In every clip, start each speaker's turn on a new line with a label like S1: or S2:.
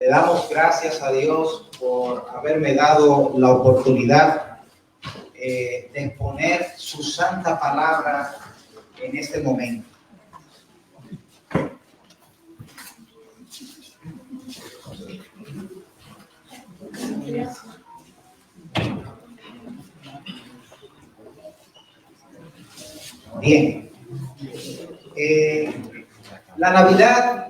S1: Le damos gracias a Dios por haberme dado la oportunidad de exponer su santa palabra en este momento. Bien, la Navidad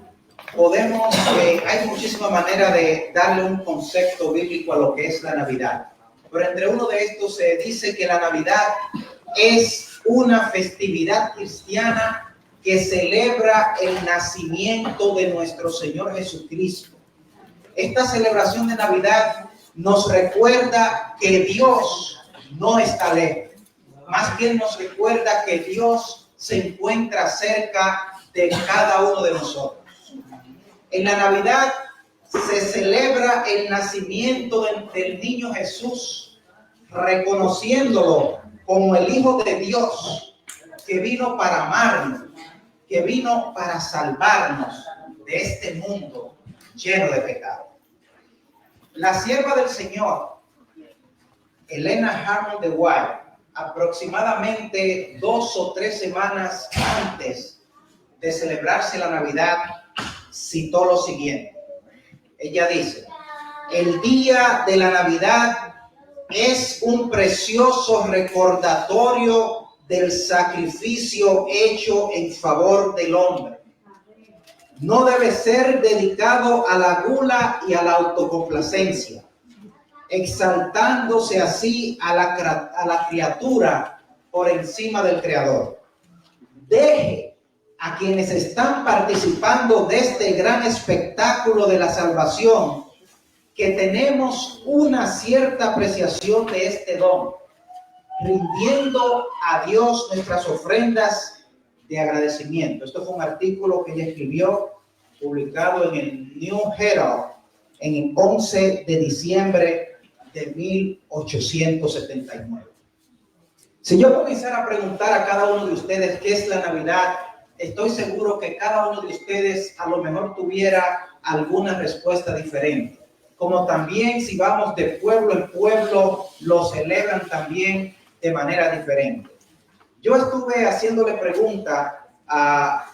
S1: hay muchísimas maneras de darle un concepto bíblico a lo que es la Navidad, pero entre uno de estos se dice que la Navidad es una festividad cristiana que celebra el nacimiento de nuestro Señor Jesucristo. Esta celebración de Navidad nos recuerda que Dios no está lejos, más bien nos recuerda que Dios se encuentra cerca de cada uno de nosotros. En la Navidad se celebra el nacimiento del niño Jesús, reconociéndolo como el Hijo de Dios, que vino para amarnos, que vino para salvarnos de este mundo lleno de pecado. La sierva del Señor, Elena Hammond de White, aproximadamente 2 o 3 semanas antes de celebrarse la Navidad, citó lo siguiente. Ella dice: el día de la Navidad es un precioso recordatorio del sacrificio hecho en favor del hombre. No debe ser dedicado a la gula y a la autocomplacencia, exaltándose así a la criatura por encima del Creador. Deje a quienes están participando de este gran espectáculo de la salvación que tenemos una cierta apreciación de este don, rindiendo a Dios nuestras ofrendas de agradecimiento. Esto fue un artículo que ella escribió, publicado en el New Herald en el 11 de diciembre de 1879. Si yo comenzara a preguntar a cada uno de ustedes qué es la Navidad, estoy seguro que cada uno de ustedes a lo mejor tuviera alguna respuesta diferente. Como también si vamos de pueblo en pueblo, lo celebran también de manera diferente. Yo estuve haciéndole preguntas a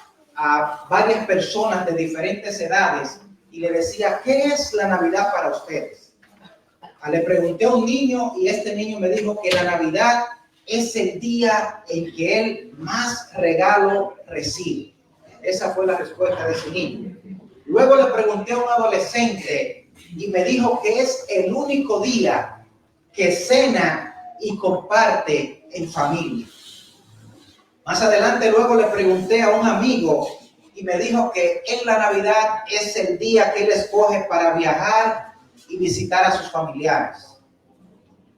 S1: varias personas de diferentes edades y le decía: ¿qué es la Navidad para ustedes? Le pregunté a un niño y este niño me dijo que la Navidad es el día en que él más regalo recibe. Esa fue la respuesta de ese niño. Luego le pregunté a un adolescente y me dijo que es el único día que cena y comparte en familia. Más adelante luego le pregunté a un amigo y me dijo que en la Navidad es el día que él escoge para viajar y visitar a sus familiares.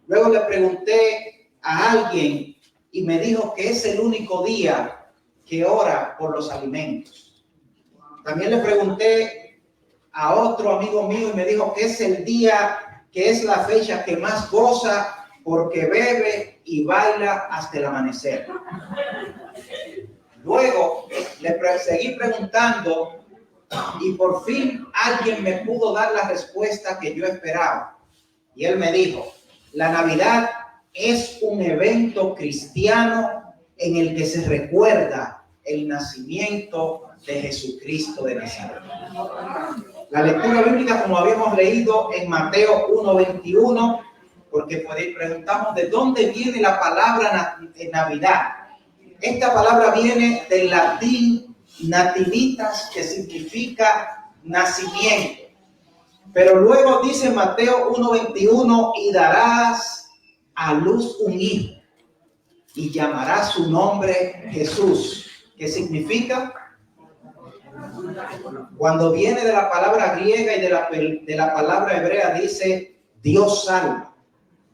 S1: Luego le pregunté a alguien y me dijo que es el único día que ora por los alimentos. También le pregunté a otro amigo mío y me dijo que es el día, que es la fecha que más goza porque bebe y baila hasta el amanecer. Luego le seguí preguntando y por fin alguien me pudo dar la respuesta que yo esperaba. Y él me dijo: la Navidad es un evento cristiano en el que se recuerda el nacimiento de Jesucristo de Nazaret. La lectura bíblica, como habíamos leído en Mateo 1:21, porque preguntamos de dónde viene la palabra Navidad. Esta palabra viene del latín nativitas, que significa nacimiento. Pero luego dice Mateo 1:21: y darás a luz un hijo y llamarás su nombre Jesús, que significa, cuando viene de la palabra griega y de la palabra hebrea, dice Dios salva.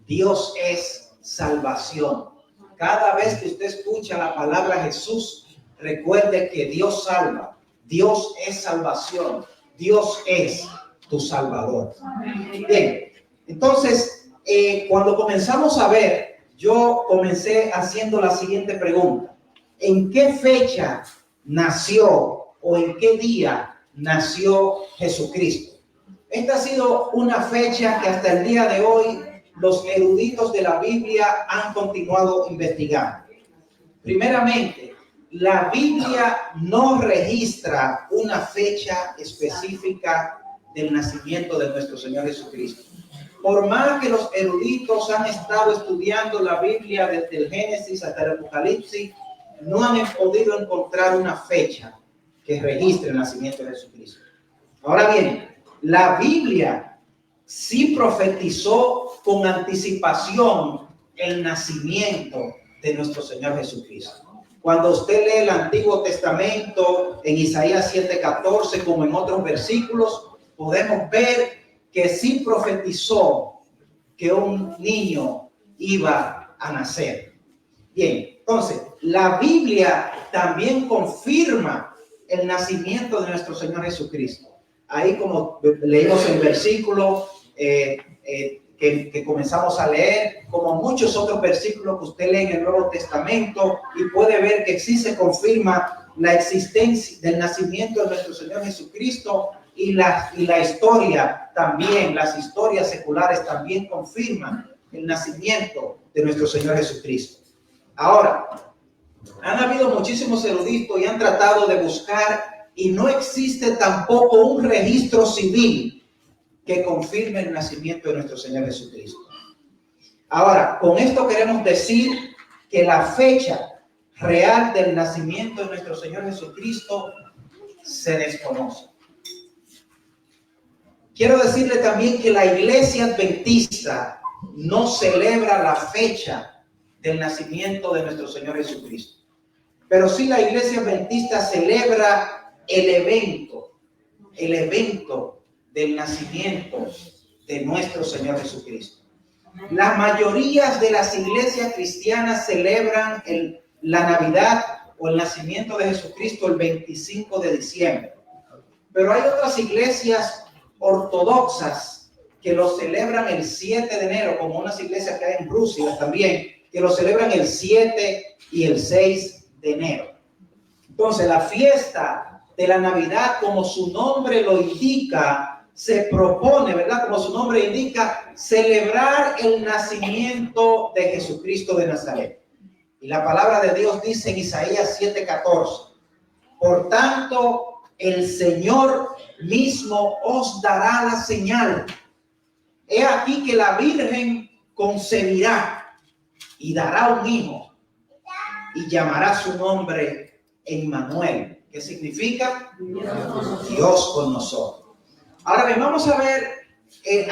S1: Dios es salvación. Cada vez que usted escucha la palabra Jesús, recuerde que Dios salva. Dios es salvación. Dios es tu Salvador. Bien, entonces, cuando comenzamos a ver, yo comencé haciendo la siguiente pregunta: ¿en qué fecha nació o en qué día nació Jesucristo? Esta ha sido una fecha que hasta el día de hoy los eruditos de la Biblia han continuado investigando. Primeramente, la Biblia no registra una fecha específica del nacimiento de nuestro Señor Jesucristo. Por más que los eruditos han estado estudiando la Biblia desde el Génesis hasta el Apocalipsis, no han podido encontrar una fecha que registre el nacimiento de Jesucristo. Ahora bien, la Biblia sí profetizó con anticipación el nacimiento de nuestro Señor Jesucristo. Cuando usted lee el Antiguo Testamento en Isaías 7:14, como en otros versículos, podemos ver que sí profetizó que un niño iba a nacer. Bien, entonces, la Biblia también confirma el nacimiento de nuestro Señor Jesucristo. Ahí, como leímos el versículo que comenzamos a leer, como muchos otros versículos que usted lee en el Nuevo Testamento, y puede ver que sí se confirma la existencia del nacimiento de nuestro Señor Jesucristo, y la historia también, las historias seculares también confirman el nacimiento de nuestro Señor Jesucristo. Ahora, han habido muchísimos eruditos y han tratado de buscar, y no existe tampoco un registro civil que confirme el nacimiento de nuestro Señor Jesucristo. Ahora, con esto queremos decir que la fecha real del nacimiento de nuestro Señor Jesucristo se desconoce. Quiero decirle también que la Iglesia Adventista no celebra la fecha del nacimiento de nuestro Señor Jesucristo. Pero sí la Iglesia Adventista celebra el evento del nacimiento de nuestro Señor Jesucristo. La mayoría de las iglesias cristianas celebran la Navidad o el nacimiento de Jesucristo el 25 de diciembre. Pero hay otras iglesias ortodoxas que lo celebran el 7 de enero, como unas iglesias que hay en Rusia también, que lo celebran el 7 y el 6 de enero. Entonces, la fiesta de la Navidad, como su nombre lo indica, se propone, ¿verdad? Como su nombre indica, celebrar el nacimiento de Jesucristo de Nazaret. Y la palabra de Dios dice en Isaías 7:14, por tanto, el Señor mismo os dará la señal. He aquí que la Virgen concebirá y dará un hijo y llamará su nombre Emmanuel. ¿Qué significa? Dios con nosotros. Ahora bien, vamos a ver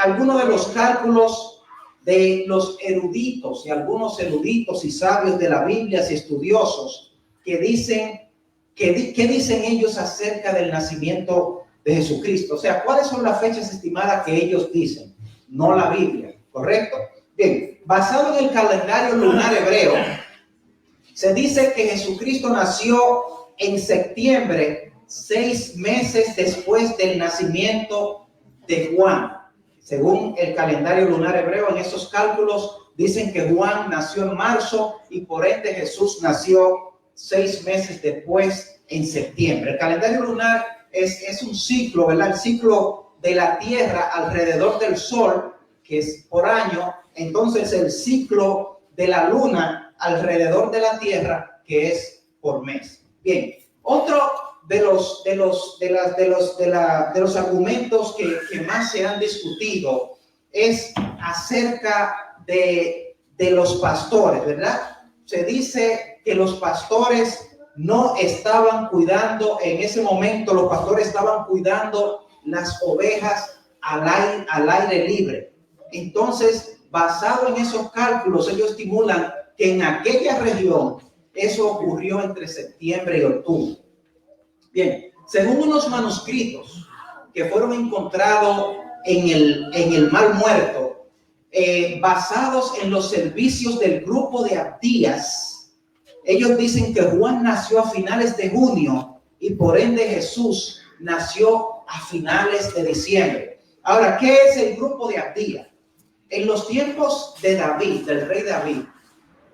S1: algunos de los cálculos de los eruditos y algunos eruditos y sabios de la Biblia y estudiosos que dicen, ¿qué dicen ellos acerca del nacimiento de Jesucristo? O sea, ¿cuáles son las fechas estimadas que ellos dicen? No la Biblia, ¿correcto? Bien, basado en el calendario lunar hebreo, se dice que Jesucristo nació en septiembre, 6 meses después del nacimiento de Juan. Según el calendario lunar hebreo, en esos cálculos dicen que Juan nació en marzo y por ende Jesús nació 6 meses después, en septiembre. El calendario lunar es un ciclo, ¿verdad? El ciclo de la Tierra alrededor del Sol, que es por año. Entonces el ciclo de la Luna alrededor de la Tierra, que es por mes. Bien, otro de los argumentos que más se han discutido es acerca de los pastores, ¿verdad? Se dice que los pastores no estaban cuidando, en ese momento los pastores estaban cuidando las ovejas al aire libre. Entonces, basado en esos cálculos, ellos estimulan que en aquella región eso ocurrió entre septiembre y octubre. Bien, según unos manuscritos que fueron encontrados en el Mar Muerto, basados en los servicios del grupo de Abdías, ellos dicen que Juan nació a finales de junio y por ende Jesús nació a finales de diciembre. Ahora, ¿qué es el grupo de Abdías? En los tiempos de David, del rey David,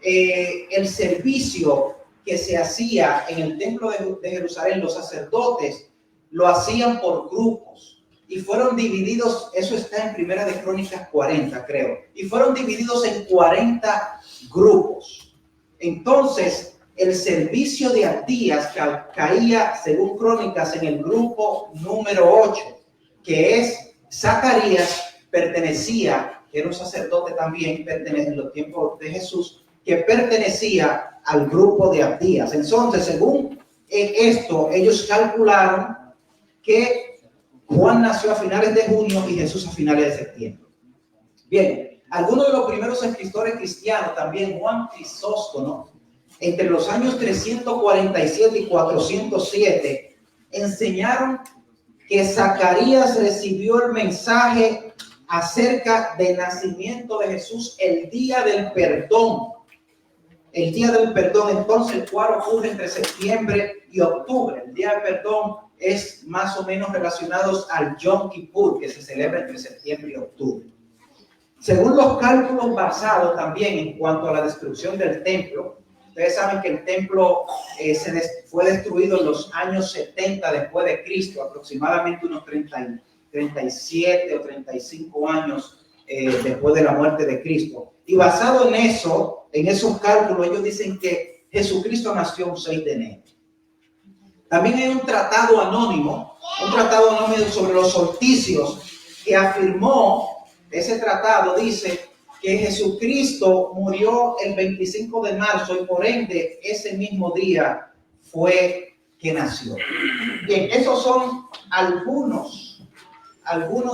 S1: el servicio que se hacía en el templo de Jerusalén, los sacerdotes lo hacían por grupos. y fueron divididos, eso está en Primera de Crónicas 40, creo, y fueron divididos en 40 grupos. Entonces, el servicio de Abdías caía, según Crónicas, en el grupo número 8, que es Zacarías, pertenecía, que era un sacerdote también, pertenece en los tiempos de Jesús, que pertenecía al grupo de Abdías. Entonces, según esto, ellos calcularon que Juan nació a finales de junio y Jesús a finales de septiembre. Bien, algunos de los primeros escritores cristianos, también Juan Crisóstomo, entre los años 347 y 407, enseñaron que Zacarías recibió el mensaje acerca del nacimiento de Jesús el día del perdón. El día del perdón, entonces, el cual ocurre entre septiembre y octubre. El día del perdón es más o menos relacionado al Yom Kippur, que se celebra entre septiembre y octubre. Según los cálculos basados también en cuanto a la destrucción del templo, ustedes saben que el templo fue destruido en los años 70 después de Cristo, aproximadamente unos 37 o 35 años después de la muerte de Cristo. Y basado en eso, en esos cálculos, ellos dicen que Jesucristo nació un 6 de enero. También hay un tratado anónimo sobre los solsticios que afirmó, ese tratado dice que Jesucristo murió el 25 de marzo y por ende ese mismo día fue que nació. Bien, esos son algunos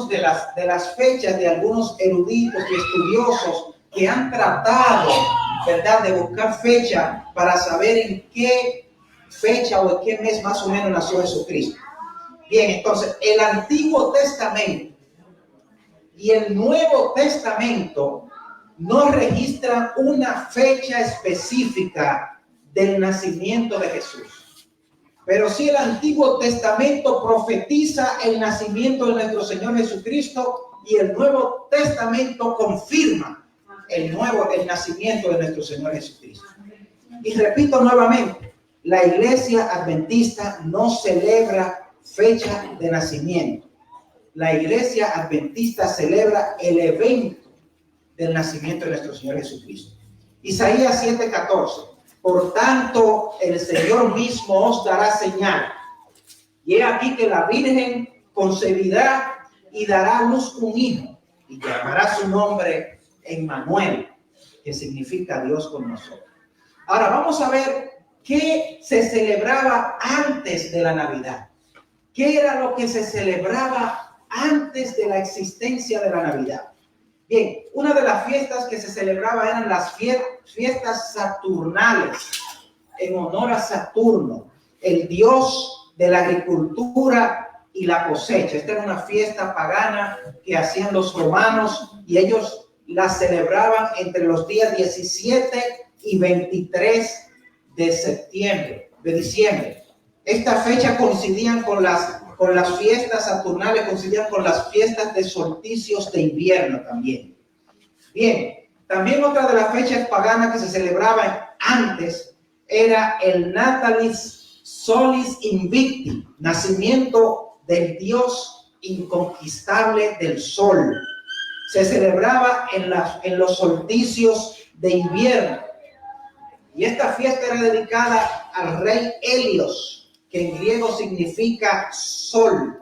S1: de las fechas de algunos eruditos y estudiosos que han tratado, ¿verdad?, de buscar fecha para saber en qué fecha o en qué mes más o menos nació Jesucristo. Bien, entonces el Antiguo Testamento y el Nuevo Testamento no registran una fecha específica del nacimiento de Jesús. Pero sí el Antiguo Testamento profetiza el nacimiento de nuestro Señor Jesucristo y el Nuevo Testamento confirma el nacimiento de nuestro Señor Jesucristo. Y repito nuevamente, la Iglesia Adventista no celebra fecha de nacimiento. La Iglesia Adventista celebra el evento del nacimiento de nuestro Señor Jesucristo. Isaías 7:14. Por tanto, el Señor mismo os dará señal. Y he aquí que la Virgen concebirá y dará a luz un hijo, y llamará su nombre Emmanuel, que significa Dios con nosotros. Ahora vamos a ver qué se celebraba antes de la Navidad. ¿Qué era lo que se celebraba antes de la existencia de la Navidad? Bien, una de las fiestas que se celebraba eran las fiestas saturnales, en honor a Saturno, el dios de la agricultura y la cosecha. Esta era una fiesta pagana que hacían los romanos y ellos la celebraban entre los días 17 y 23 de diciembre. Esta fecha coincidían con las fiestas saturnales, coincidían con las fiestas de solsticios de invierno también. Bien, también otra de las fechas paganas que se celebraban antes era el Natalis Solis Invicti, nacimiento del dios inconquistable del sol. Se celebraba en los solsticios de invierno. Y esta fiesta era dedicada al rey Helios, que en griego significa sol.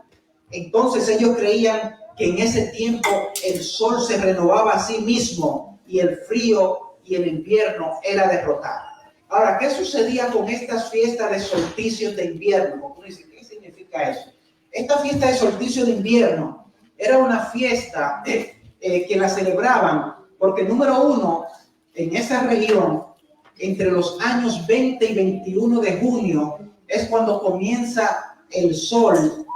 S1: Entonces ellos creían que en ese tiempo el sol se renovaba a sí mismo y el frío y el invierno era derrotado. Ahora, ¿qué sucedía con estas fiestas de solsticios de invierno? Uno dice, ¿qué significa eso? Esta fiesta de solsticio de invierno era una fiesta que la celebraban porque, número uno, en esa región, entre los años 20 y 21 de junio, es cuando comienza el sol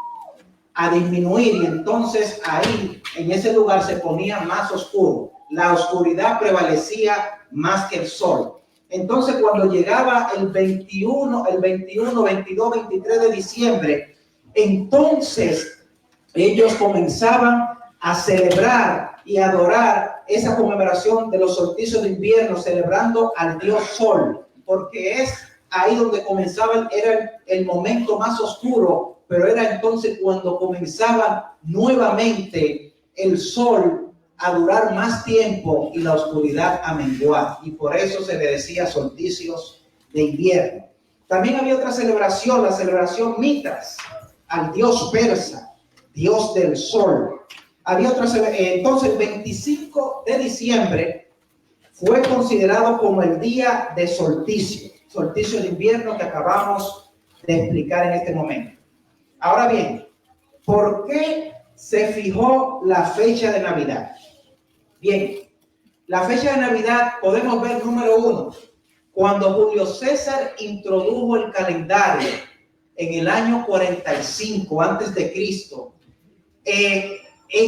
S1: a disminuir y entonces ahí, en ese lugar, se ponía más oscuro. La oscuridad prevalecía más que el sol. Entonces, cuando llegaba el 21, 22, 23 de diciembre, entonces ellos comenzaban a celebrar y adorar esa conmemoración de los solsticios de invierno, celebrando al dios sol, porque es ahí donde comenzaba, era el momento más oscuro pero era entonces cuando comenzaba nuevamente el sol a durar más tiempo y la oscuridad a menguar, y por eso se le decía solsticios de invierno. También había otra celebración, la celebración Mitras, al dios persa, dios del sol. Había otra entonces el 25 de diciembre fue considerado como el día de solsticio de invierno que acabamos de explicar en este momento. Ahora bien, ¿por qué se fijó la fecha de Navidad? Bien, la fecha de Navidad podemos ver, número 1, cuando Julio César introdujo el calendario en el año 45 antes de Cristo.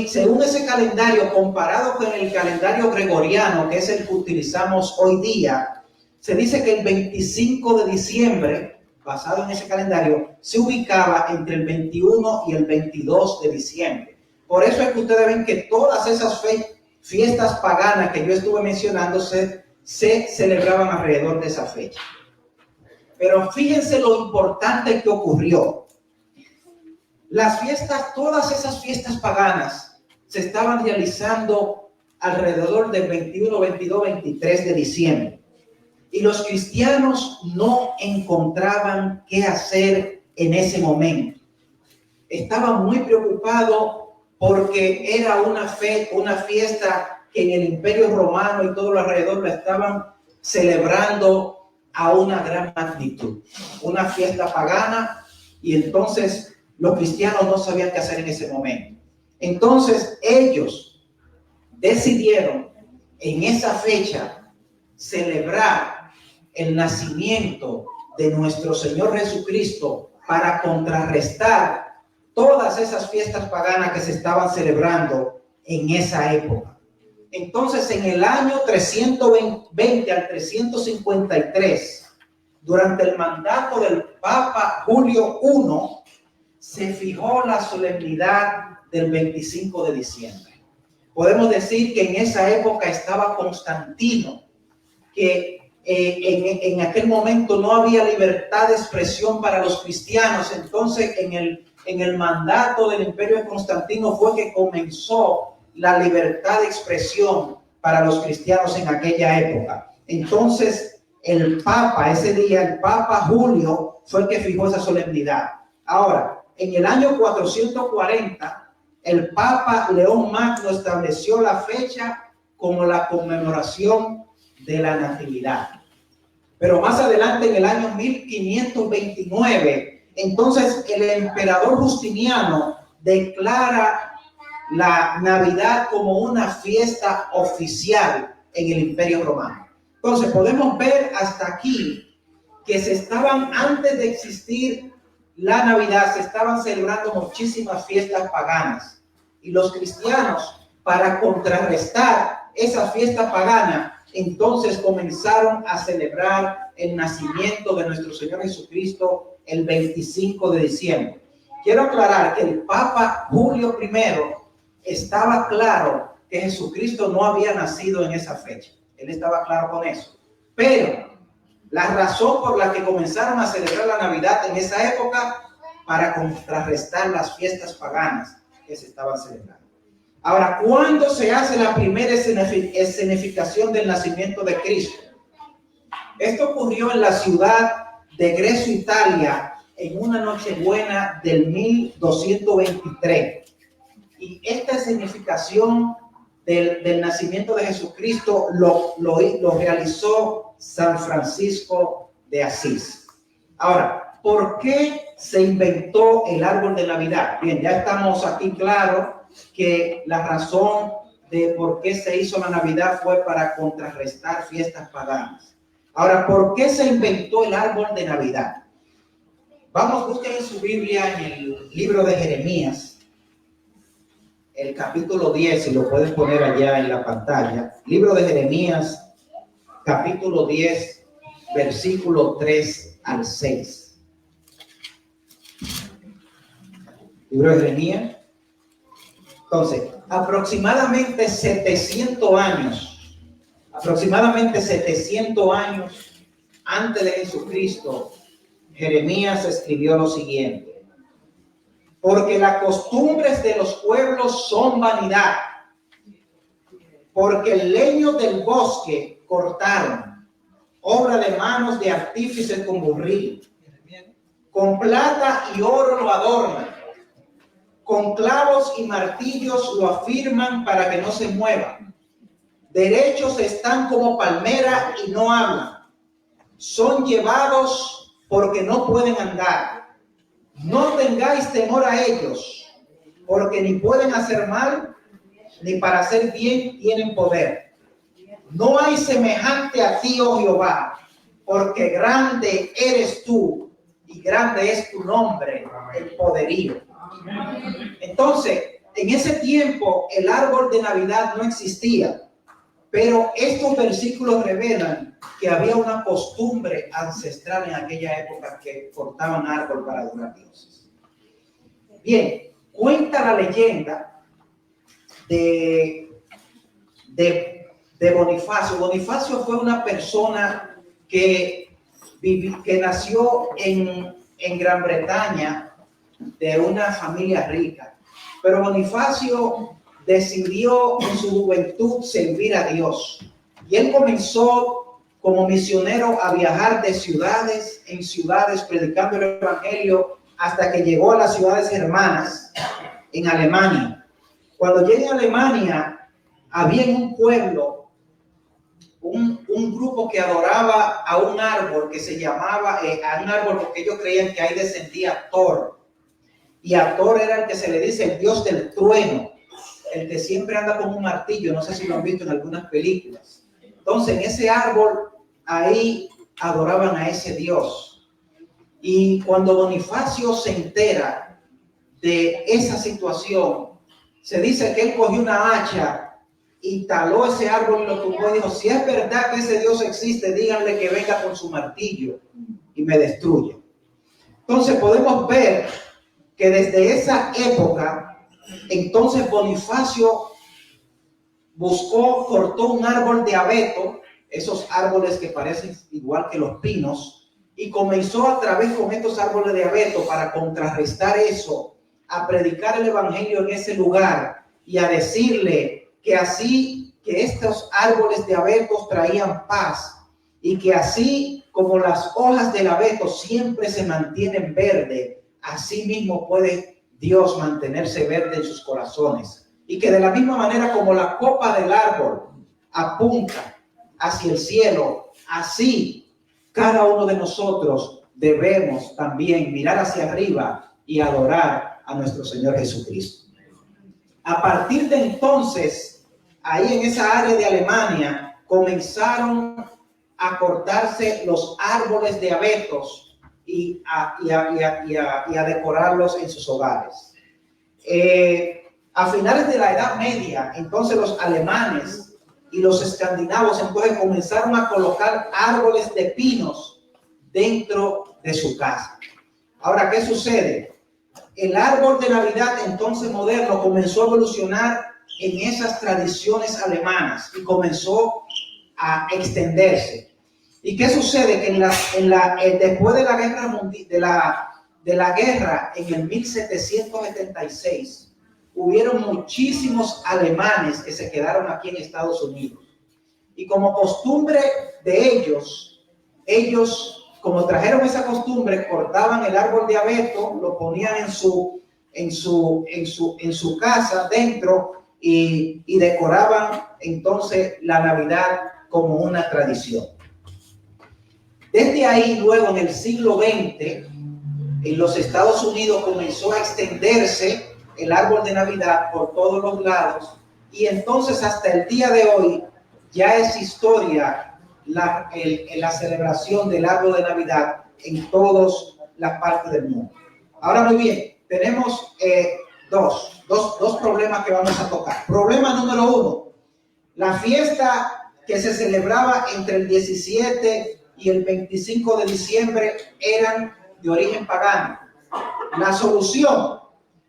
S1: Según ese calendario, comparado con el calendario gregoriano, que es el que utilizamos hoy día, se dice que el 25 de diciembre, basado en ese calendario, se ubicaba entre el 21 y el 22 de diciembre. Por eso es que ustedes ven que todas esas fiestas paganas que yo estuve mencionando se celebraban alrededor de esa fecha. Pero fíjense lo importante que ocurrió. Las fiestas, todas esas fiestas paganas se estaban realizando alrededor del 21, 22, 23 de diciembre. Y los cristianos no encontraban qué hacer en ese momento. Estaban muy preocupados porque era una fiesta que en el Imperio Romano y todo lo alrededor la estaban celebrando a una gran magnitud. Una fiesta pagana, y entonces los cristianos no sabían qué hacer en ese momento. Entonces ellos decidieron en esa fecha celebrar el nacimiento de nuestro Señor Jesucristo para contrarrestar todas esas fiestas paganas que se estaban celebrando en esa época. Entonces, en el año 320 al 353, durante el mandato del Papa Julio I, se fijó la solemnidad del 25 de diciembre. Podemos decir que en esa época estaba Constantino, que en aquel momento no había libertad de expresión para los cristianos. Entonces, en el mandato del Imperio de Constantino fue que comenzó la libertad de expresión para los cristianos en aquella época. Entonces, el Papa, ese día, el Papa Julio, fue el que fijó esa solemnidad. Ahora, en el año 440, el Papa León Magno estableció la fecha como la conmemoración de la Natividad. Pero más adelante, en el año 1529, entonces el emperador Justiniano declara la Navidad como una fiesta oficial en el Imperio Romano. Entonces podemos ver hasta aquí que antes de existir la Navidad, se estaban celebrando muchísimas fiestas paganas, y los cristianos, para contrarrestar esa fiesta pagana, entonces comenzaron a celebrar el nacimiento de nuestro Señor Jesucristo el 25 de diciembre. Quiero aclarar que el Papa Julio I estaba claro que Jesucristo no había nacido en esa fecha. Él estaba claro con eso. Pero la razón por la que comenzaron a celebrar la Navidad en esa época, para contrarrestar las fiestas paganas que se estaban celebrando. Ahora, ¿cuándo se hace la primera escenificación del nacimiento de Cristo? Esto ocurrió en la ciudad de Grecio, Italia, en una Nochebuena del 1223. Y esta escenificación del nacimiento de Jesucristo lo realizó San Francisco de Asís. Ahora, ¿por qué se inventó el árbol de Navidad? Bien, ya estamos aquí claros que la razón de por qué se hizo la Navidad fue para contrarrestar fiestas paganas. Ahora, ¿por qué se inventó el árbol de Navidad? Vamos, busquen en su Biblia en el libro de Jeremías, el capítulo 10, si lo pueden poner allá en la pantalla. Libro de Jeremías, capítulo 10, versículo 3 al 6. Libro de Jeremías. Entonces, aproximadamente 700 años antes de Jesucristo, Jeremías escribió lo siguiente. porque las costumbres de los pueblos son vanidad, porque el leño del bosque cortaron, obra de manos de artífices con burril, con plata y oro lo adornan, con clavos y martillos lo afirman para que no se mueva. Derechos están como palmera y no hablan, son llevados porque no pueden andar. No tengáis temor a ellos, porque ni pueden hacer mal, ni para hacer bien tienen poder. No hay semejante a ti, oh Jehová, porque grande eres tú y grande es tu nombre, el poderío. Entonces, en ese tiempo el árbol de Navidad no existía, pero estos versículos revelan que había una costumbre ancestral en aquella época que cortaban árbol para adorar a dioses. Bien, cuenta la leyenda de Bonifacio. Bonifacio fue una persona que nació en Gran Bretaña de una familia rica, pero Bonifacio decidió en su juventud servir a Dios y él comenzó como misionero a viajar de ciudades en ciudades predicando el evangelio hasta que llegó a las ciudades hermanas en Alemania. Cuando llegué a Alemania, había en un pueblo un grupo que adoraba a un árbol que se llamaba, a un árbol porque ellos creían que ahí descendía Thor. Y a Thor era el que se le dice el dios del trueno, el que siempre anda con un martillo, no sé si lo han visto en algunas películas. Entonces, en ese árbol, ahí adoraban a ese dios. Y cuando Bonifacio se entera de esa situación, se dice que él cogió una hacha y taló ese árbol y lo tumbó y dijo, si es verdad que ese Dios existe, díganle que venga con su martillo y me destruya. Entonces podemos ver que desde esa época, entonces Bonifacio cortó un árbol de abeto, esos árboles que parecen igual que los pinos, y comenzó a través con estos árboles de abeto para contrarrestar eso, a predicar el evangelio en ese lugar y a decirle que así que estos árboles de abetos traían paz y que así como las hojas del abeto siempre se mantienen verdes, así mismo puede Dios mantenerse verde en sus corazones. Y que de la misma manera como la copa del árbol apunta hacia el cielo, así cada uno de nosotros debemos también mirar hacia arriba y adorar a nuestro Señor Jesucristo. A partir de entonces, ahí en esa área de Alemania, comenzaron a cortarse los árboles de abetos y a decorarlos en sus hogares. A finales de la Edad Media, entonces los alemanes y los escandinavos entonces comenzaron a colocar árboles de pinos dentro de su casa. Ahora, ¿qué sucede? El árbol de Navidad entonces moderno comenzó a evolucionar en esas tradiciones alemanas y comenzó a extenderse. ¿Y qué sucede? Que después de la guerra mundial, de la guerra en el 1776, hubieron muchísimos alemanes que se quedaron aquí en Estados Unidos. Y como costumbre de ellos como trajeron esa costumbre, cortaban el árbol de abeto, lo ponían en su casa dentro y decoraban entonces la Navidad como una tradición. Desde ahí, luego en el siglo XX, en los Estados Unidos comenzó a extenderse el árbol de Navidad por todos los lados y entonces hasta el día de hoy ya es historia la celebración del árbol de Navidad en todas las partes del mundo. Ahora muy bien, tenemos dos problemas que vamos a tocar. Problema número 1, la fiesta que se celebraba entre el 17 y el 25 de diciembre eran de origen pagano. La solución,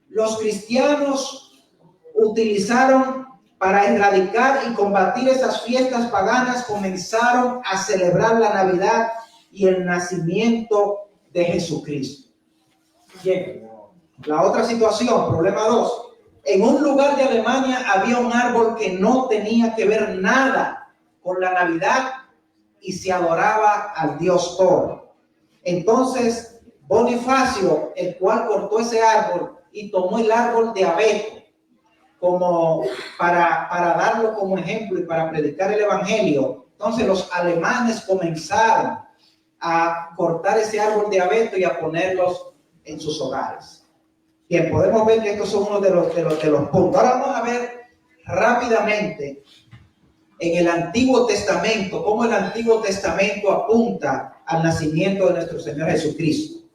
S1: los cristianos utilizaron para erradicar y combatir esas fiestas paganas, comenzaron a celebrar la Navidad y el nacimiento de Jesucristo. Bien, La otra situación, problema 2. En un lugar de Alemania había un árbol que no tenía que ver nada con la Navidad y se adoraba al dios Thor. Entonces, Bonifacio, el cual cortó ese árbol y tomó el árbol de abeto como para darlo como ejemplo y para predicar el evangelio. Entonces los alemanes comenzaron a cortar ese árbol de abeto y a ponerlos en sus hogares. Bien, podemos ver que estos son uno de los puntos. Ahora vamos a ver rápidamente en el Antiguo Testamento, cómo el Antiguo Testamento apunta al nacimiento de nuestro Señor Jesucristo.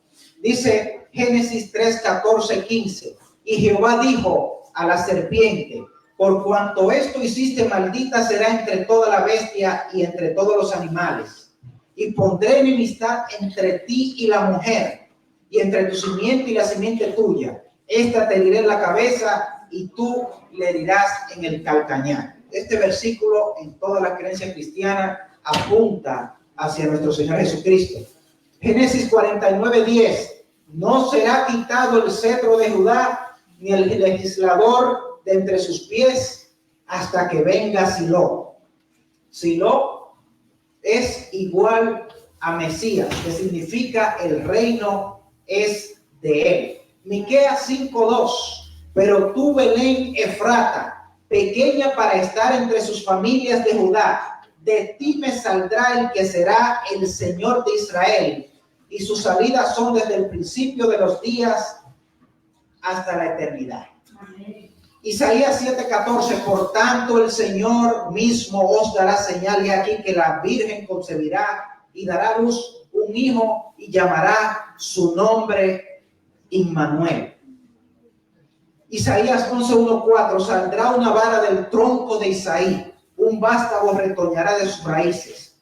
S1: Dice Génesis 3, 14, 15. Y Jehová dijo a la serpiente: por cuanto esto hiciste, maldita será entre toda la bestia y entre todos los animales. Y pondré enemistad entre ti y la mujer, y entre tu simiente y la simiente tuya. Esta te herirá en la cabeza y tú le herirás en el calcañar. Este versículo en toda la creencia cristiana apunta hacia nuestro Señor Jesucristo. Génesis 49, 10. No será quitado el cetro de Judá, ni el legislador de entre sus pies, hasta que venga Silo. Silo es igual a Mesías, que significa el reino es de él. Miqueas 5:2. Pero tú, Belén Efrata, pequeña para estar entre sus familias de Judá, de ti me saldrá el que será el Señor de Israel, y sus salidas son desde el principio de los días hasta la eternidad. Amén. Isaías 7:14. Por tanto el Señor mismo os dará señal, y aquí que la Virgen concebirá y dará a luz un hijo y llamará su nombre Immanuel. Isaías 11:1-4. Saldrá una vara del tronco de Isaí, un vástago retoñará de sus raíces,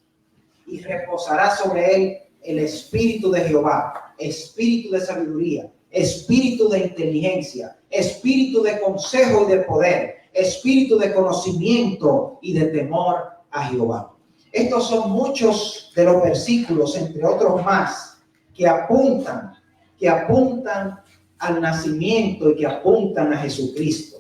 S1: y reposará sobre él el espíritu de Jehová, espíritu de sabiduría, espíritu de inteligencia, espíritu de consejo y de poder, espíritu de conocimiento y de temor a Jehová. Estos son muchos de los versículos, entre otros más, que apuntan al nacimiento y que apuntan a Jesucristo.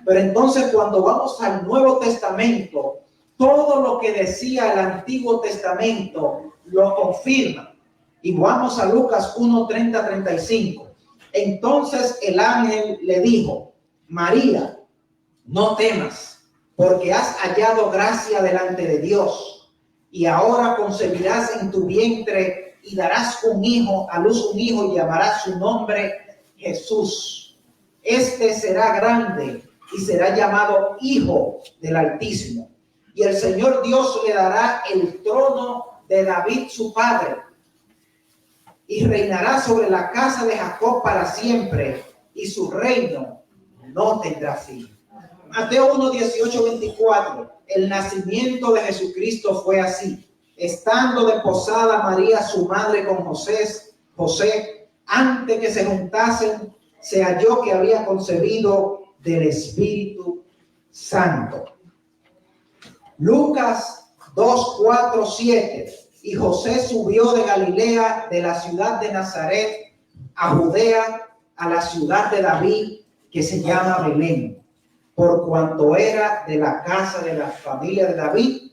S1: Pero entonces, cuando vamos al Nuevo Testamento, todo lo que decía el Antiguo Testamento lo confirma. Y vamos a Lucas 1:30-35. Entonces el ángel le dijo: María, no temas, porque has hallado gracia delante de Dios, y ahora concebirás en tu vientre y darás a luz un hijo, y llamarás su nombre Jesús. Este será grande y será llamado Hijo del Altísimo. Y el Señor Dios le dará el trono de David su padre, y reinará sobre la casa de Jacob para siempre, y su reino no tendrá fin. Mateo 1:18-24. El nacimiento de Jesucristo fue así. Estando desposada María su madre con José, antes que se juntasen, se halló que había concebido del Espíritu Santo. Lucas 2:4-7. Y José subió de Galilea, de la ciudad de Nazaret, a Judea, a la ciudad de David, que se llama Belén, por cuanto era de la casa de la familia de David,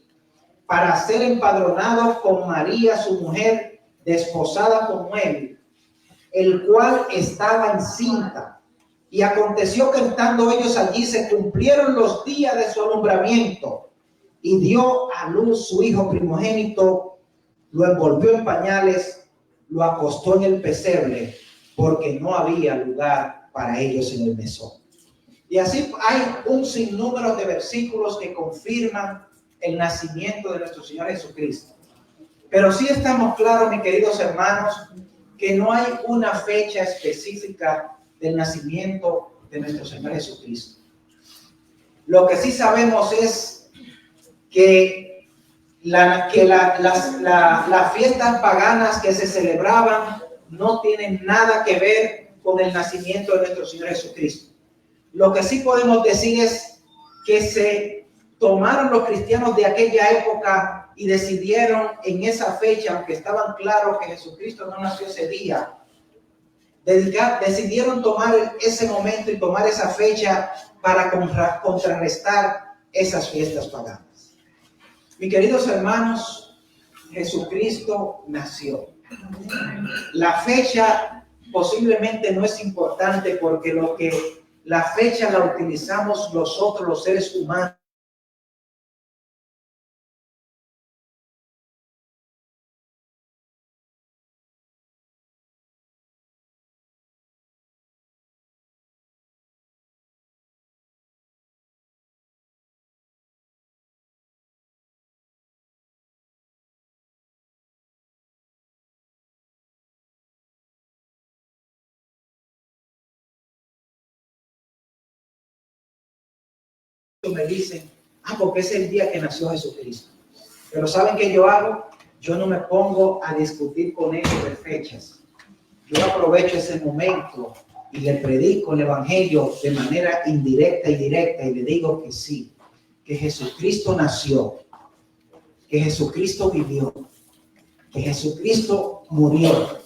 S1: para ser empadronado con María su mujer, desposada con él, el cual estaba encinta. Y aconteció que estando ellos allí, se cumplieron los días de su alumbramiento, y dio a luz su hijo primogénito. Lo envolvió en pañales, lo acostó en el pesebre, porque no había lugar para ellos en el mesón. Y así hay un sinnúmero de versículos que confirman el nacimiento de nuestro Señor Jesucristo. Pero sí estamos claros, mis queridos hermanos, que no hay una fecha específica del nacimiento de nuestro Señor Jesucristo. Lo que sí sabemos es que las fiestas paganas que se celebraban no tienen nada que ver con el nacimiento de nuestro Señor Jesucristo. Lo que sí podemos decir es que se tomaron los cristianos de aquella época y decidieron en esa fecha, aunque estaban claros que Jesucristo no nació ese día, decidieron tomar ese momento y tomar esa fecha para contrarrestar esas fiestas paganas. Mis queridos hermanos, Jesucristo nació. La fecha posiblemente no es importante porque la fecha la utilizamos nosotros los seres humanos. Me dicen, porque es el día que nació Jesucristo. Pero ¿saben qué yo hago? Yo no me pongo a discutir con ellos de fechas. Yo aprovecho ese momento y le predico el evangelio de manera indirecta y directa y le digo que sí, que Jesucristo nació, que Jesucristo vivió, que Jesucristo murió,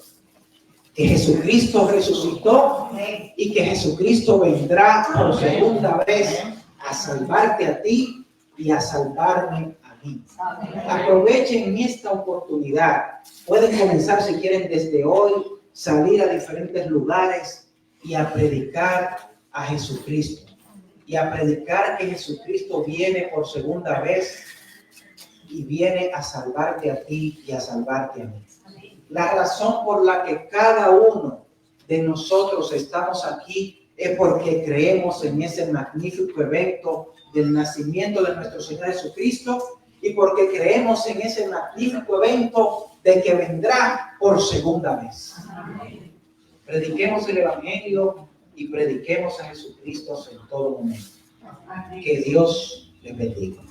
S1: que Jesucristo resucitó y que Jesucristo vendrá por segunda vez a salvarte a ti y a salvarme a mí. Aprovechen esta oportunidad. Pueden comenzar si quieren desde hoy, salir a diferentes lugares y a predicar a Jesucristo. Y a predicar que Jesucristo viene por segunda vez y viene a salvarte a ti y a salvarte a mí. La razón por la que cada uno de nosotros estamos aquí es porque creemos en ese magnífico evento del nacimiento de nuestro Señor Jesucristo y porque creemos en ese magnífico evento de que vendrá por segunda vez. Prediquemos el evangelio y prediquemos a Jesucristo en todo momento. Que Dios les bendiga.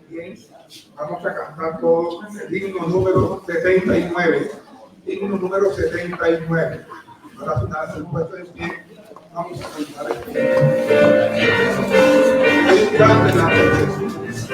S2: Bien, vamos a cantar todos el himno número 79. Himno número 79. Para finalizar el puesto de pie, vamos a cantar el himno. Grande la Jesús.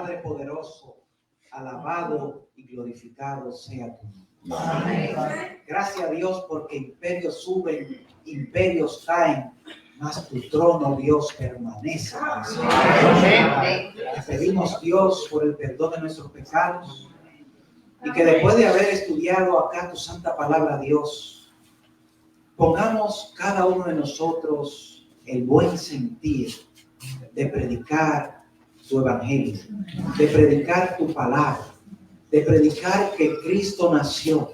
S1: Padre poderoso, alabado y glorificado sea tu nombre.
S3: Amén.
S1: Gracias a Dios porque imperios suben, imperios caen, mas tu trono, Dios, permanece. Te pedimos, Dios, por el perdón de nuestros pecados y que después de haber estudiado acá tu santa palabra, Dios, pongamos cada uno de nosotros el buen sentir de predicar tu evangelio, de predicar tu palabra, de predicar que Cristo nació,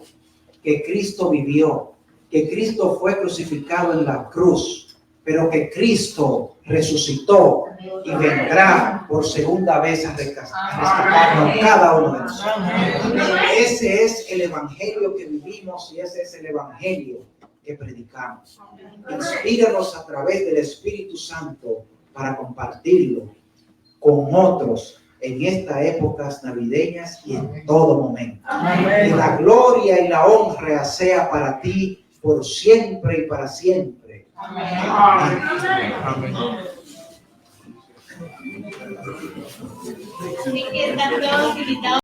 S1: que Cristo vivió, que Cristo fue crucificado en la cruz, pero que Cristo resucitó y vendrá por segunda vez a rescatarnos cada uno de nosotros. Ese es el evangelio que vivimos y ese es el evangelio que predicamos. Inspíranos a través del Espíritu Santo para compartirlo con otros en estas épocas navideñas y en todo momento. Que la gloria y la honra sea para ti por siempre y para siempre. Amén.
S3: Así que están todos invitados.